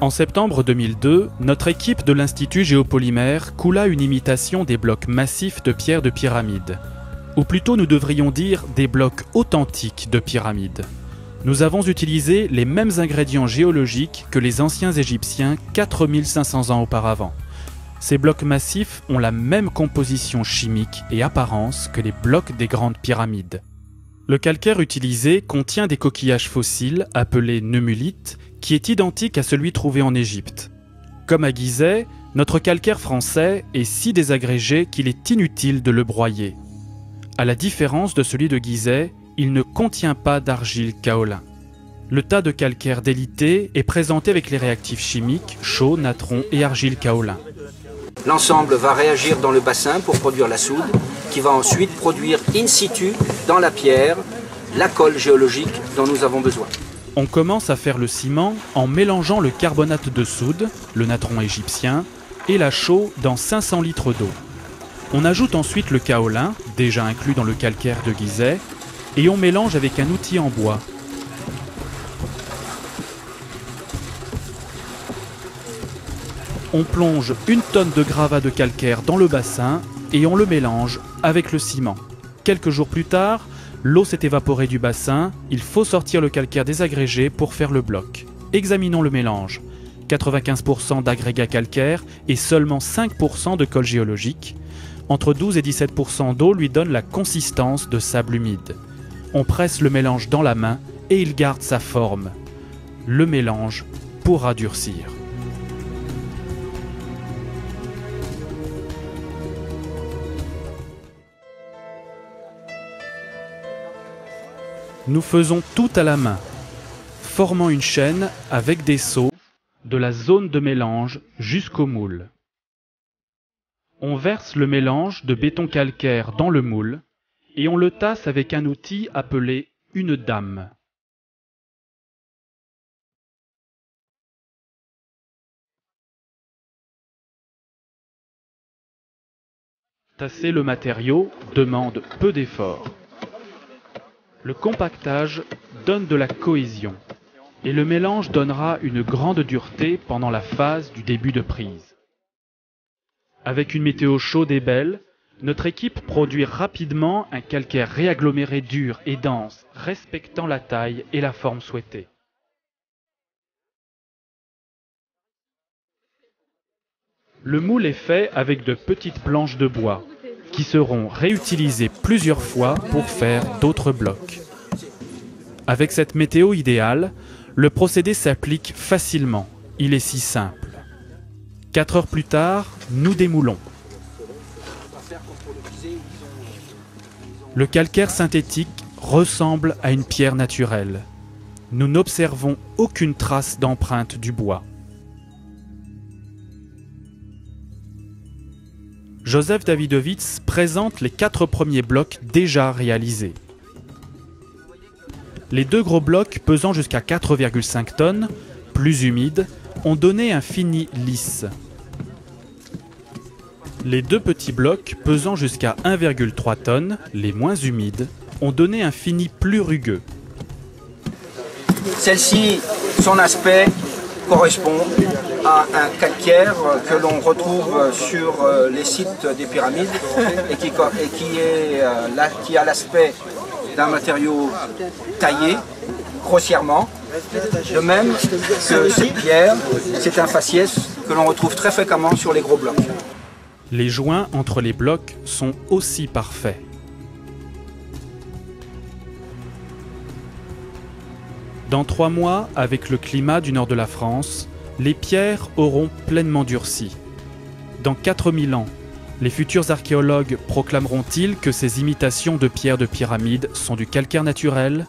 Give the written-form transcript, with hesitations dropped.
En septembre 2002, notre équipe de l'Institut Géopolymère coula une imitation des blocs massifs de pierre de pyramide. Ou plutôt nous devrions dire des blocs authentiques de pyramide. Nous avons utilisé les mêmes ingrédients géologiques que les anciens Égyptiens 4500 ans auparavant. Ces blocs massifs ont la même composition chimique et apparence que les blocs des grandes pyramides. Le calcaire utilisé contient des coquillages fossiles appelés neumulites, qui est identique à celui trouvé en Égypte. Comme à Gizeh, notre calcaire français est si désagrégé qu'il est inutile de le broyer. À la différence de celui de Gizeh, il ne contient pas d'argile kaolin. Le tas de calcaire délité est présenté avec les réactifs chimiques, chaux, natron et argile kaolin. L'ensemble va réagir dans le bassin pour produire la soude, qui va ensuite produire in situ, dans la pierre, la colle géologique dont nous avons besoin. On commence à faire le ciment en mélangeant le carbonate de soude, le natron égyptien, et la chaux dans 500 litres d'eau. On ajoute ensuite le kaolin, déjà inclus dans le calcaire de Gizeh, et on mélange avec un outil en bois. On plonge 1 tonne de gravats de calcaire dans le bassin et on le mélange avec le ciment. Quelques jours plus tard, l'eau s'est évaporée du bassin, il faut sortir le calcaire désagrégé pour faire le bloc. Examinons le mélange. 95% d'agrégat calcaire et seulement 5% de colle géologique. Entre 12 et 17% d'eau lui donne la consistance de sable humide. On presse le mélange dans la main et il garde sa forme. Le mélange pourra durcir. Nous faisons tout à la main, formant une chaîne avec des seaux de la zone de mélange jusqu'au moule. On verse le mélange de béton calcaire dans le moule et on le tasse avec un outil appelé une dame. Tasser le matériau demande peu d'effort. Le compactage donne de la cohésion et le mélange donnera une grande dureté pendant la phase du début de prise. Avec une météo chaude et belle, notre équipe produit rapidement un calcaire réaggloméré dur et dense, respectant la taille et la forme souhaitée. Le moule est fait avec de petites planches de bois, qui seront réutilisées plusieurs fois pour faire d'autres blocs. Avec cette météo idéale, le procédé s'applique facilement, il est si simple. 4 heures plus tard, nous démoulons. Le calcaire synthétique ressemble à une pierre naturelle. Nous n'observons aucune trace d'empreinte du bois. Joseph Davidovits présente les 4 premiers blocs déjà réalisés. Les 2 gros blocs pesant jusqu'à 4,5 tonnes, plus humides, ont donné un fini lisse. Les 2 petits blocs pesant jusqu'à 1,3 tonnes, les moins humides, ont donné un fini plus rugueux. Celle-ci, son aspect correspond à un calcaire que l'on retrouve sur les sites des pyramides et qui a l'aspect d'un matériau taillé grossièrement. De même que cette pierre, c'est un faciès que l'on retrouve très fréquemment sur les gros blocs. Les joints entre les blocs sont aussi parfaits. Dans 3 mois, avec le climat du nord de la France, les pierres auront pleinement durci. Dans 4000 ans, les futurs archéologues proclameront-ils que ces imitations de pierres de pyramide sont du calcaire naturel ?